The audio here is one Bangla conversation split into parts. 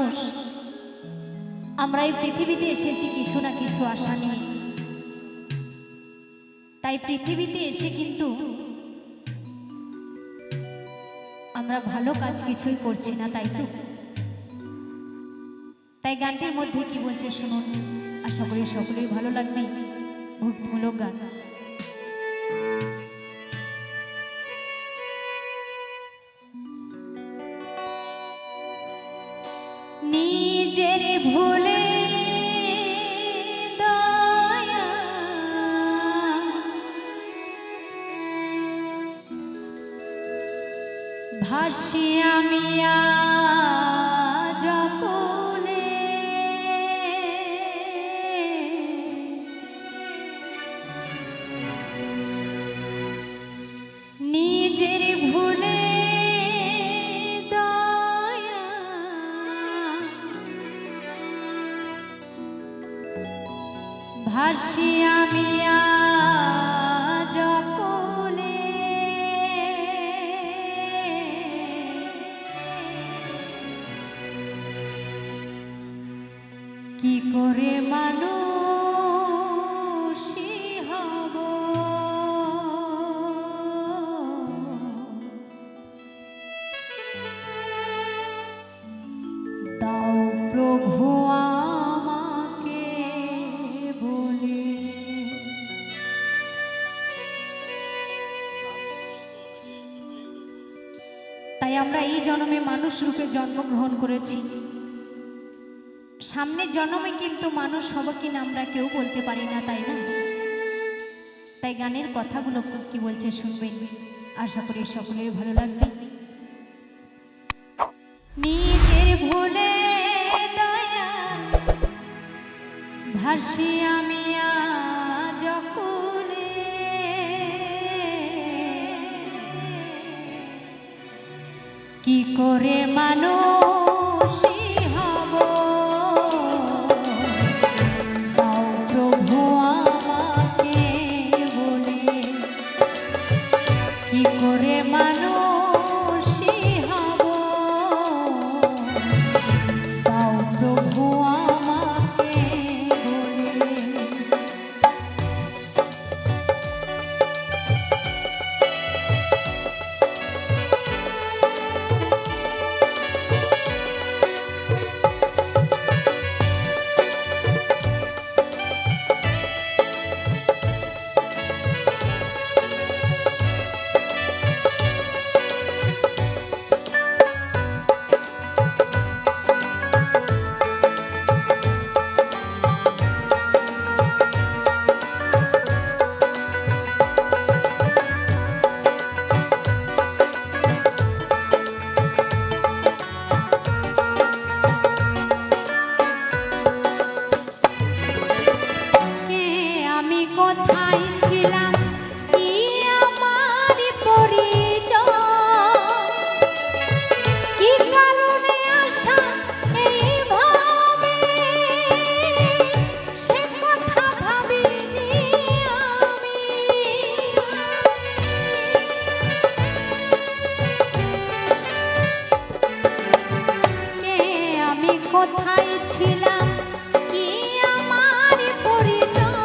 মানুষ আমরা এই পৃথিবীতে এসেছি কিছু না কিছু আশা নিয়ে। তাই পৃথিবীতে এসে কিন্তু আমরা ভালো কাজ কিছুই করছি না, তাই তো। তাই গানটির মধ্যে কি বলছে শুনুন, আশা করি সকলেই ভালো লাগবে। ভক্তিমূলক গান। নিজের ভুলে দয়া ভাসি আমি আজ অকুলে, নিজের ভুলে দয়া ভাসি আমি আজ অকুলে, কি করে মানুষই হব, দাও প্রভু আমাকে বলে। তাই আমরা এই জন্মে মানুষ রূপে জন্মগ্রহণ করেছি। সামনের জন্মে কিন্তু মানুষ হব কিনা আমরা কেউ বলতে পারি না, তাই না? তাই গানের কথাগুলো কি বলছে শুনবেন, আশা করি সকলের ভালো লাগবে। নিজের ভুলে দয়া ভাসি আমি আজ অকুলে, কি করে মানুষই হব, দাও প্রভু আমাকে বলে। কি করে মানুষই হব, দাও প্রভু আমাকে বলে। কোথায় ছিলাম, কি আমার পরিচয়, কি কারণে আসা এইভাবে, সে কথা ভাবিনি আমি। কে আমি কোথায় ছিলাম, কি আমার পরিচয়,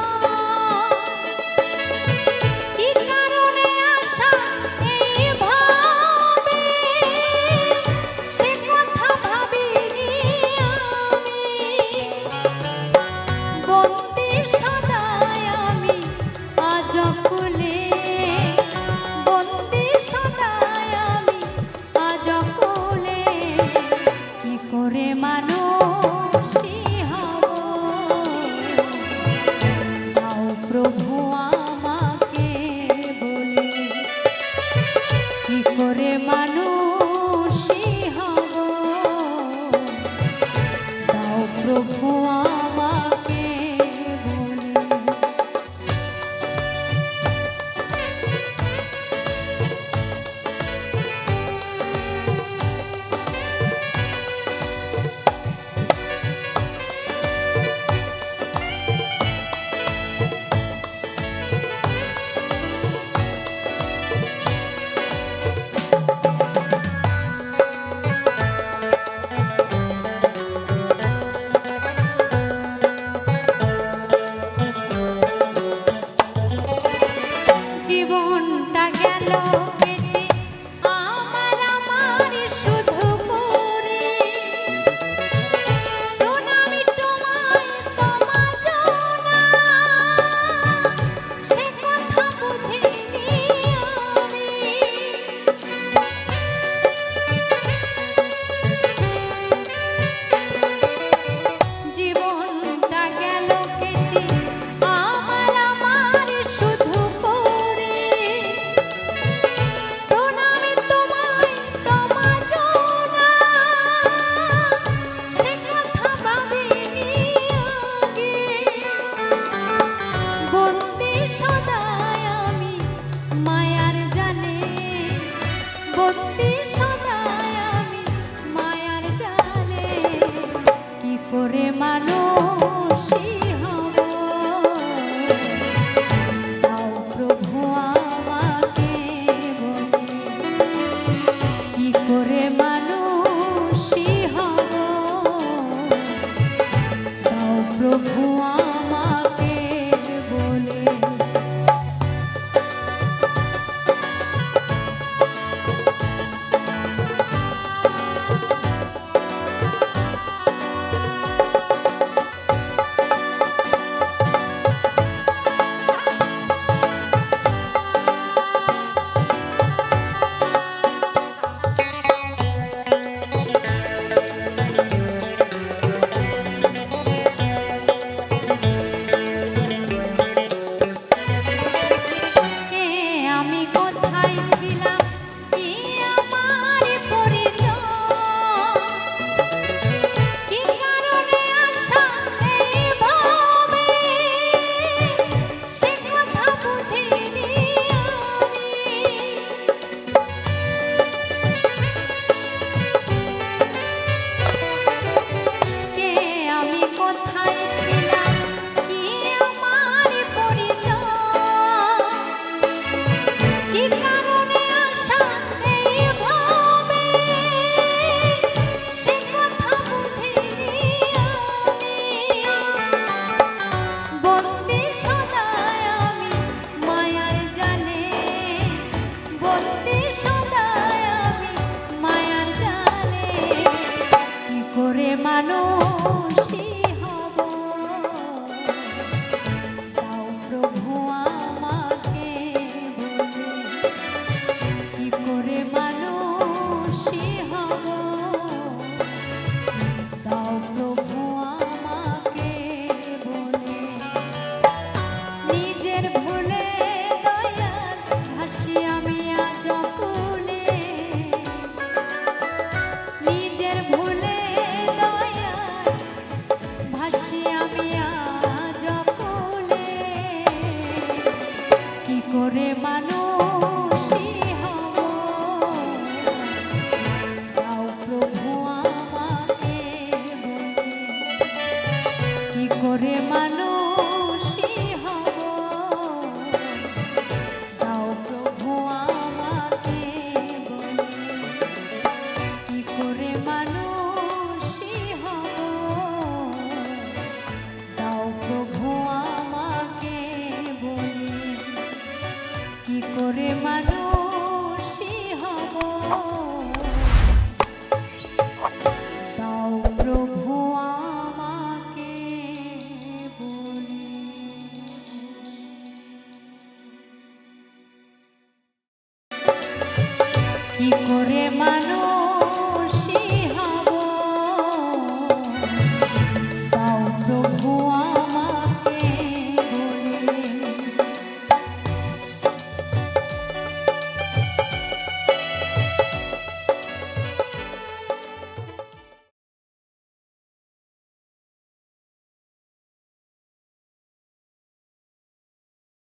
মানুষই করে মানুষই হব তাও প্রভু আমাকে বলে কি করে মানুষই হব তাও প্রভু আমাকে বলে মানুষই হব তাও প্রভু আমাকে বলে কি করে মানুষই হব তাও প্রভু আমাকে বলে নিজের ভুলে দয়াল ভাসি আমি আজ কুলে নিজের ভুলে করে মানুষই হব তাও প্রভু আমাকে বলে কি করে মানুষই হব তাও প্রভু আমাকে বলে কি করে মানুষই হব তাও প্রভু আমাকে বলে কি করে মানুষই হব তাও প্রভু আমাকে বলে কি করে মানুষই হব তাও প্রভু